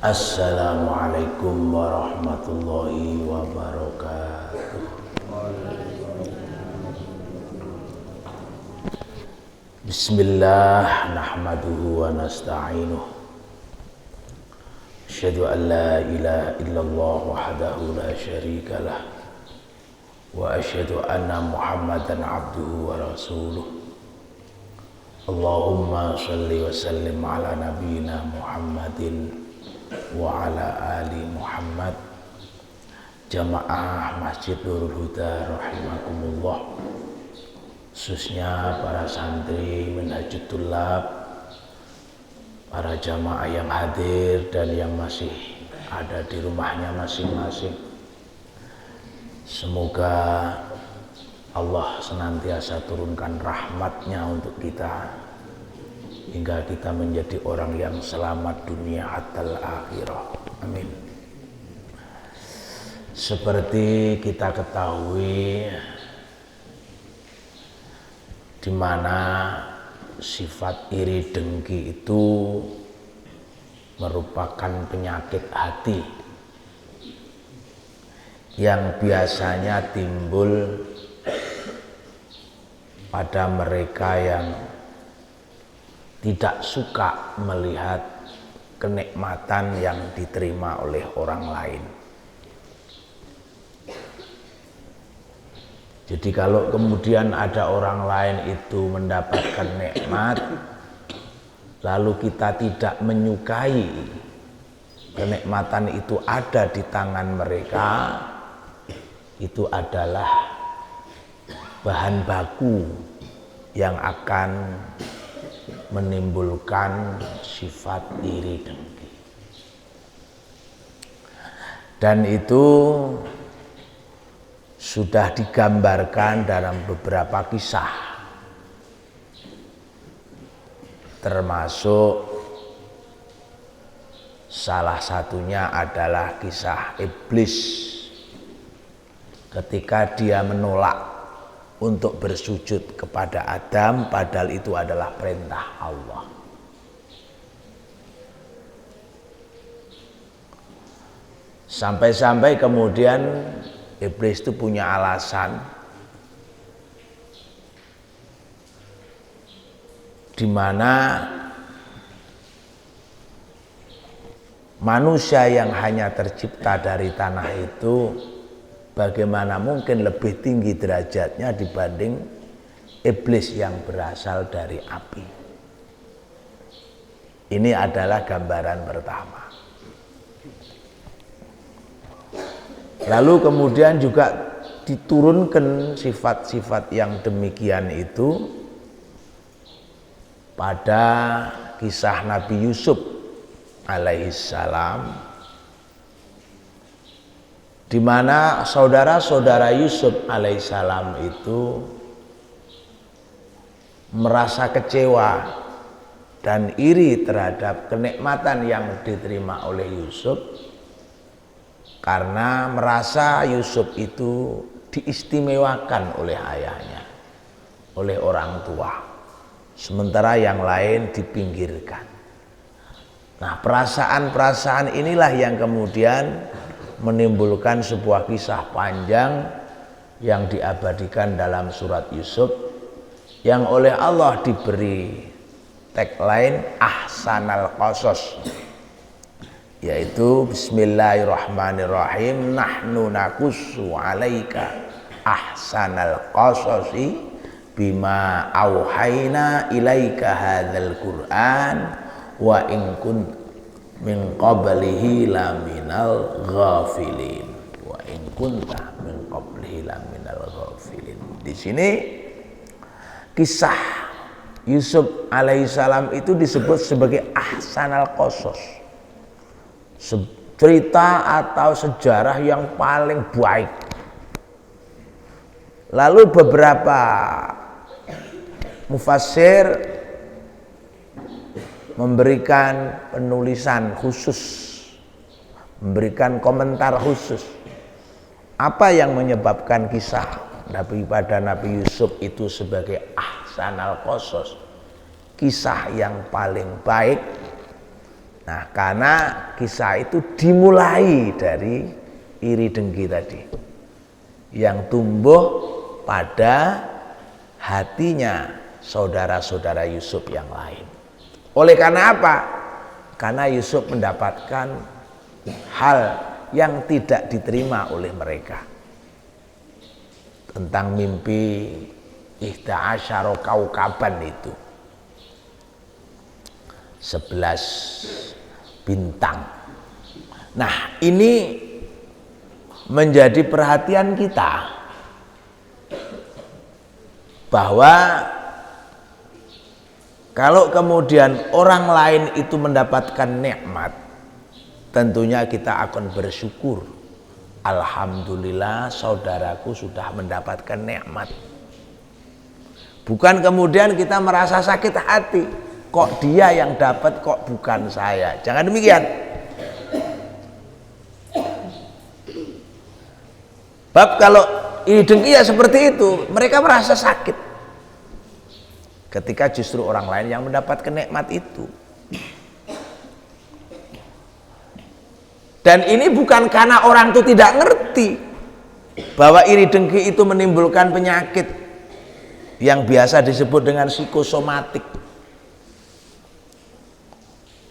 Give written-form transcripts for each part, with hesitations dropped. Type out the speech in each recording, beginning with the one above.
Assalamualaikum warahmatullahi wabarakatuh. Bismillah nahmaduhu wa nasta'inuh. Asyhadu an la ilaha illallah wahdahu la syarika lah. Wa asyhadu anna Muhammadan abduhu wa rasuluh. Allahumma shalli wa sallim ala nabiyyina Muhammadin wa ala ali Muhammad. Jamaah Masjid Nurul Huda rahimakumullah, khususnya para santri Minhajut Thullab, para jamaah yang hadir dan yang masih ada di rumahnya masing-masing. Semoga Allah senantiasa turunkan rahmatnya untuk kita hingga kita menjadi orang yang selamat dunia hatta akhirah. Amin. Seperti kita ketahui, di mana sifat iri dengki itu merupakan penyakit hati yang biasanya timbul pada mereka yang tidak suka melihat kenikmatan yang diterima oleh orang lain. Jadi kalau kemudian ada orang lain itu mendapatkan nikmat, lalu kita tidak menyukai kenikmatan itu ada di tangan mereka, itu adalah bahan baku yang akan menimbulkan sifat iri dengki. Dan itu sudah digambarkan dalam beberapa kisah, termasuk salah satunya adalah kisah iblis ketika dia menolak untuk bersujud kepada Adam, padahal itu adalah perintah Allah. Sampai-sampai kemudian iblis itu punya alasan di mana manusia yang hanya tercipta dari tanah itu bagaimana mungkin lebih tinggi derajatnya dibanding iblis yang berasal dari api. Ini adalah gambaran pertama. Lalu kemudian juga diturunkan sifat-sifat yang demikian itu pada kisah Nabi Yusuf alaihissalam, di mana saudara-saudara Yusuf alaihissalam itu merasa kecewa dan iri terhadap kenikmatan yang diterima oleh Yusuf, karena merasa Yusuf itu diistimewakan oleh ayahnya, oleh orang tua, sementara yang lain dipinggirkan. Nah, perasaan-perasaan inilah yang kemudian menimbulkan sebuah kisah panjang yang diabadikan dalam surat Yusuf, yang oleh Allah diberi tagline ahsanal qasas, yaitu bismillahirrahmanirrahim, nahnu nakussu alaika ahsanal qasasi bima auhayna ilaika hadzal qur'an wa in kunta min qablihi laminal ghafilin, wa in kunta min qablihi laminal ghafilin. Di sini kisah Yusuf alaihissalam itu disebut sebagai ahsanal qasas, cerita atau sejarah yang paling baik. Lalu beberapa mufassir memberikan penulisan khusus, memberikan komentar khusus. Apa yang menyebabkan kisah Nabi Yusuf itu sebagai ahsanal qasas, kisah yang paling baik? Nah, karena kisah itu dimulai dari iri dengki tadi yang tumbuh pada hatinya saudara-saudara Yusuf yang lain. Oleh karena apa? Karena Yusuf mendapatkan hal yang tidak diterima oleh mereka. Tentang mimpi ihda'asyara kaukaban itu, 11 bintang. Nah, ini menjadi perhatian kita bahwa kalau kemudian orang lain itu mendapatkan nikmat, tentunya kita akan bersyukur. Alhamdulillah saudaraku sudah mendapatkan nikmat. Bukan kemudian kita merasa sakit hati, kok dia yang dapat, kok bukan saya. Jangan demikian. Bab kalau ini dengki ya seperti itu, mereka merasa sakit ketika justru orang lain yang mendapatkan nikmat itu. Dan ini bukan karena orang itu tidak ngerti bahwa iri dengki itu menimbulkan penyakit yang biasa disebut dengan psikosomatik.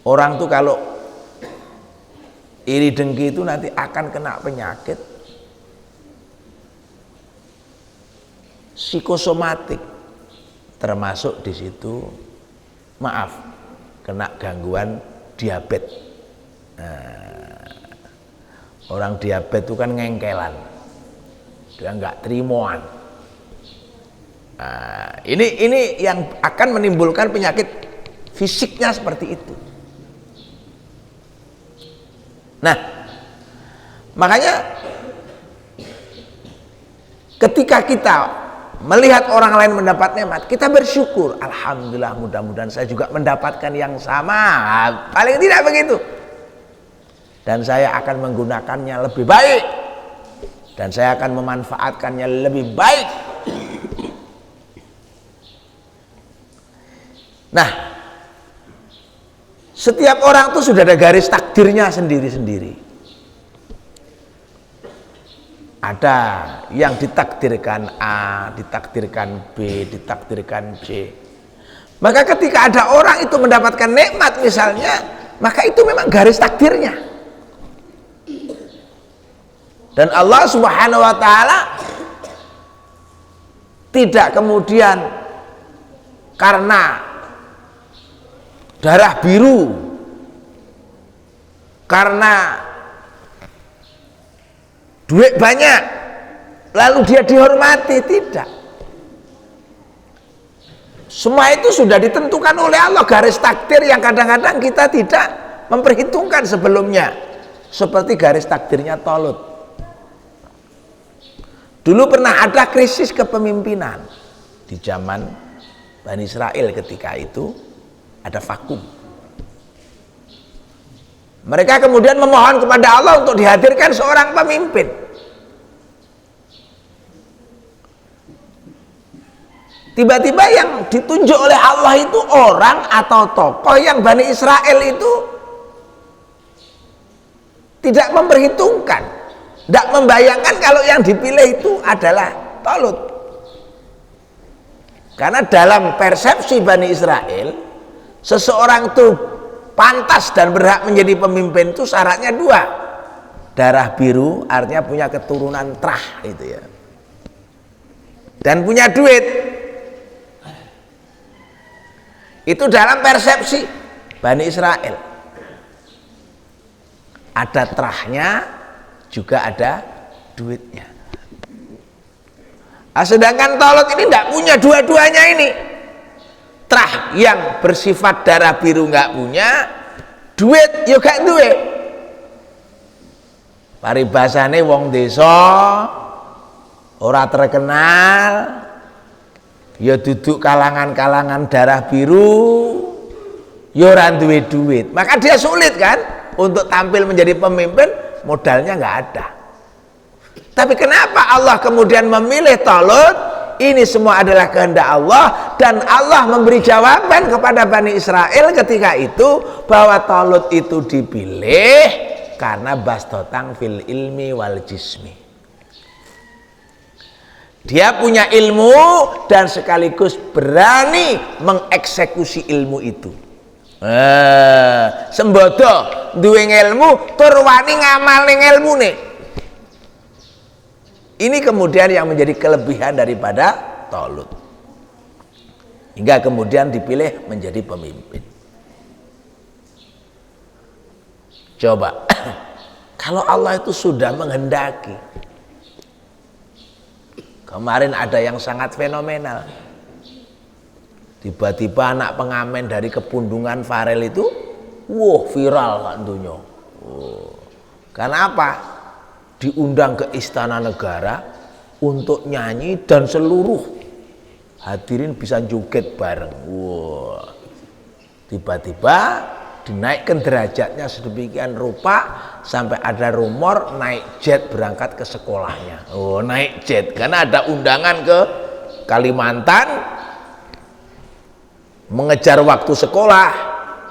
Orang tuh kalau iri dengki itu nanti akan kena penyakit psikosomatik, termasuk di situ kena gangguan diabetes. Orang diabetes itu kan ngengkelan, dia nggak terimoan. Ini yang akan menimbulkan penyakit fisiknya seperti itu. Nah, makanya ketika kita melihat orang lain mendapat nikmat, kita bersyukur. Alhamdulillah, mudah-mudahan saya juga mendapatkan yang sama. Paling tidak begitu. Dan saya akan menggunakannya lebih baik. Dan saya akan memanfaatkannya lebih baik. Nah, setiap orang itu sudah ada garis takdirnya sendiri-sendiri. Ada yang ditakdirkan A, ditakdirkan B, ditakdirkan C. Maka ketika ada orang itu mendapatkan nikmat misalnya, maka itu memang garis takdirnya. Dan Allah Subhanahu wa taala tidak kemudian karena darah biru, karena duit banyak, lalu dia dihormati. Tidak. Semua itu sudah ditentukan oleh Allah, garis takdir yang kadang-kadang kita tidak memperhitungkan sebelumnya. Seperti garis takdirnya Talut. Dulu pernah ada krisis kepemimpinan di zaman Bani Israel. Ketika itu ada vakum. Mereka kemudian memohon kepada Allah untuk dihadirkan seorang pemimpin. Tiba-tiba yang ditunjuk oleh Allah itu orang atau tokoh yang Bani Israel itu tidak memperhitungkan, tidak membayangkan kalau yang dipilih itu adalah Talut. Karena dalam persepsi Bani Israel, seseorang itu pantas dan berhak menjadi pemimpin itu syaratnya 2. Darah biru artinya punya keturunan terah itu ya. Dan punya duit. Itu dalam persepsi Bani Israel. Ada terahnya, juga ada duitnya. Sedangkan Talut ini tidak punya dua-duanya ini. Terah yang bersifat darah biru nggak punya, duit yo gak duwe. Paribasane wong desa ora terkenal, ya duduk kalangan-kalangan darah biru, ya ora duwe duit. Maka dia sulit kan untuk tampil menjadi pemimpin, modalnya nggak ada. Tapi kenapa Allah kemudian memilih Talut? Ini semua adalah kehendak Allah. Dan Allah memberi jawaban kepada Bani Israel ketika itu bahwa Talut itu dipilih karena bastotang fil ilmi wal jismi. Dia punya ilmu dan sekaligus berani mengeksekusi ilmu itu. Sembodo duwe ilmu tur wani ngamalne ilmune. Ini kemudian yang menjadi kelebihan daripada Talut, hingga kemudian dipilih menjadi pemimpin. Coba kalau Allah itu sudah menghendaki, kemarin ada yang sangat fenomenal, tiba-tiba anak pengamen dari Kepundungan Farel itu viral kan dunia. Karena apa? Diundang ke Istana Negara untuk nyanyi dan seluruh hadirin bisa joget bareng. Tiba-tiba dinaikkan derajatnya sedemikian rupa sampai ada rumor naik jet berangkat ke sekolahnya. Naik jet karena ada undangan ke Kalimantan, mengejar waktu sekolah,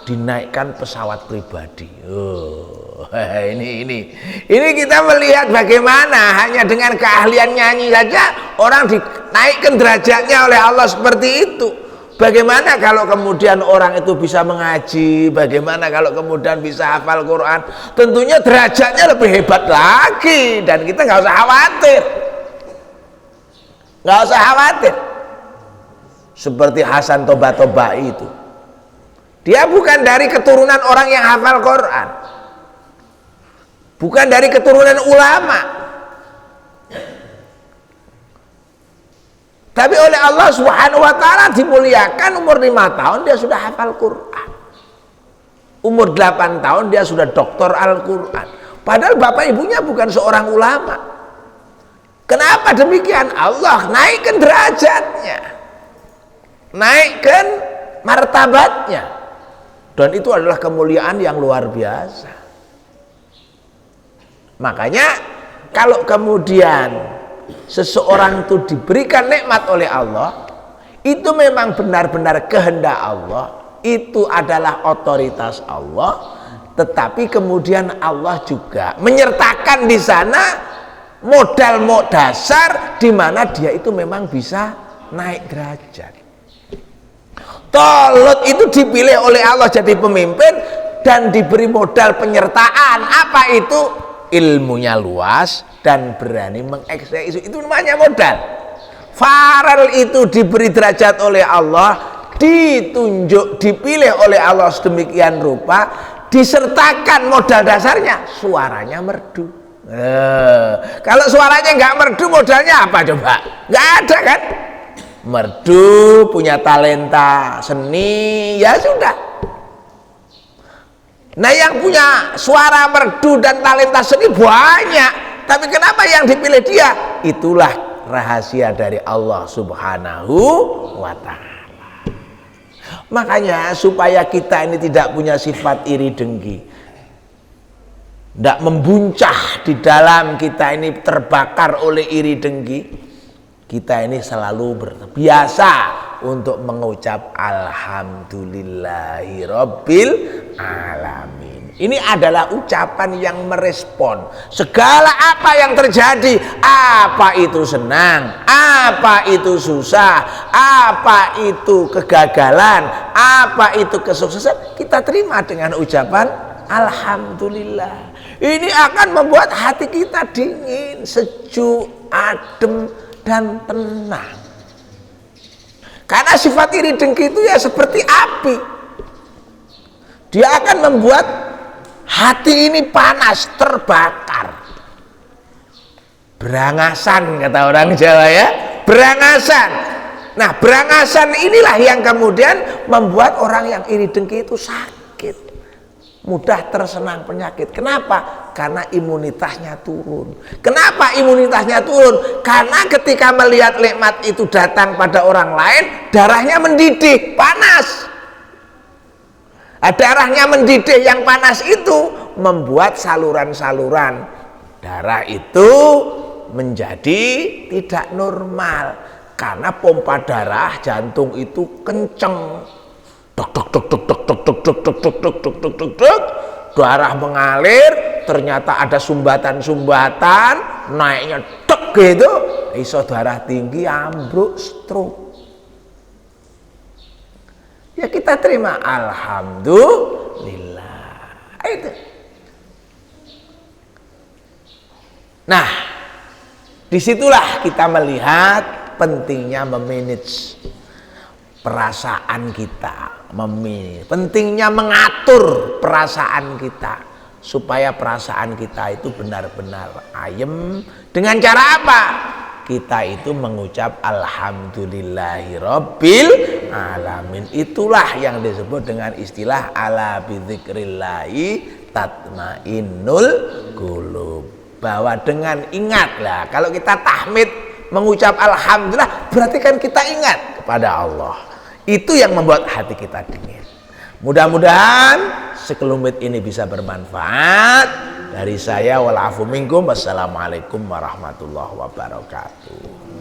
dinaikkan pesawat pribadi. Ini kita melihat bagaimana hanya dengan keahlian nyanyi saja orang dinaikkan derajatnya oleh Allah seperti itu. Bagaimana kalau kemudian orang itu bisa mengaji, bagaimana kalau kemudian bisa hafal Quran, tentunya derajatnya lebih hebat lagi dan kita nggak usah khawatir. Nggak usah khawatir. Seperti Hasan Toba-Tobai itu. Dia bukan dari keturunan orang yang hafal Quran. Bukan dari keturunan ulama. Tapi oleh Allah Subhanahu wa taala dimuliakan, umur 5 tahun dia sudah hafal Quran. Umur 8 tahun dia sudah doktor Al-Quran. Padahal bapak ibunya bukan seorang ulama. Kenapa demikian? Allah naikkan derajatnya. Naikkan martabatnya. Dan itu adalah kemuliaan yang luar biasa. Makanya kalau kemudian seseorang itu diberikan nikmat oleh Allah, itu memang benar-benar kehendak Allah, itu adalah otoritas Allah, tetapi kemudian Allah juga menyertakan di sana modal dasar di mana dia itu memang bisa naik derajat. Talut itu dipilih oleh Allah jadi pemimpin dan diberi modal penyertaan. Apa itu? Ilmunya luas dan berani mengeksekusi. Itu namanya modal. Farel itu diberi derajat oleh Allah, ditunjuk, dipilih oleh Allah sedemikian rupa, disertakan modal dasarnya, suaranya merdu. Kalau suaranya nggak merdu, modalnya apa coba? Nggak ada kan? Merdu, punya talenta seni, ya sudah. Nah yang punya suara merdu dan talenta seni banyak, tapi kenapa yang dipilih dia? Itulah rahasia dari Allah Subhanahu wa ta'ala. Makanya supaya kita ini tidak punya sifat iri dengki, tidak membuncah di dalam kita ini terbakar oleh iri dengki, kita ini selalu berbiasa untuk mengucap alhamdulillahi rabbil alamin. Ini adalah ucapan yang merespon segala apa yang terjadi, apa itu senang, apa itu susah, apa itu kegagalan, apa itu kesuksesan, kita terima dengan ucapan alhamdulillah. Ini akan membuat hati kita dingin, sejuk, adem dan tenang. Karena sifat iri dengki itu ya seperti api. Dia akan membuat hati ini panas, terbakar. Berangasan kata orang Jawa ya, berangasan. Nah, berangasan inilah yang kemudian membuat orang yang iri dengki itu sakit, mudah tersenang penyakit. Kenapa? Karena imunitasnya turun. Kenapa imunitasnya turun? Karena ketika melihat nikmat itu datang pada orang lain, darahnya mendidih, panas. Darahnya mendidih yang panas itu membuat saluran-saluran darah itu menjadi tidak normal. karena pompa darah jantung itu kenceng, dok dok dok dok dok dok dok dok dok dok dok dok dok dok, darah mengalir, ternyata ada sumbatan-sumbatan, naiknya dok gitu, iso darah tinggi, ambruk, stroke. Ya kita terima, alhamdulillah. Itu. Nah, disitulah kita melihat pentingnya memanage perasaan kita, pentingnya mengatur perasaan kita supaya perasaan kita itu benar-benar ayem. Dengan cara apa? Kita itu mengucap alhamdulillahirabbil alamin. Itulah yang disebut dengan istilah ala bidzikrillahi tatmainnul qulub. Bahwa dengan ingatlah, kalau kita tahmid mengucap alhamdulillah, berarti kan kita ingat kepada Allah. Itu yang membuat hati kita dingin. Mudah-mudahan sekelumit ini bisa bermanfaat. Dari saya wal afu minkum, wassalamualaikum warahmatullahi wabarakatuh.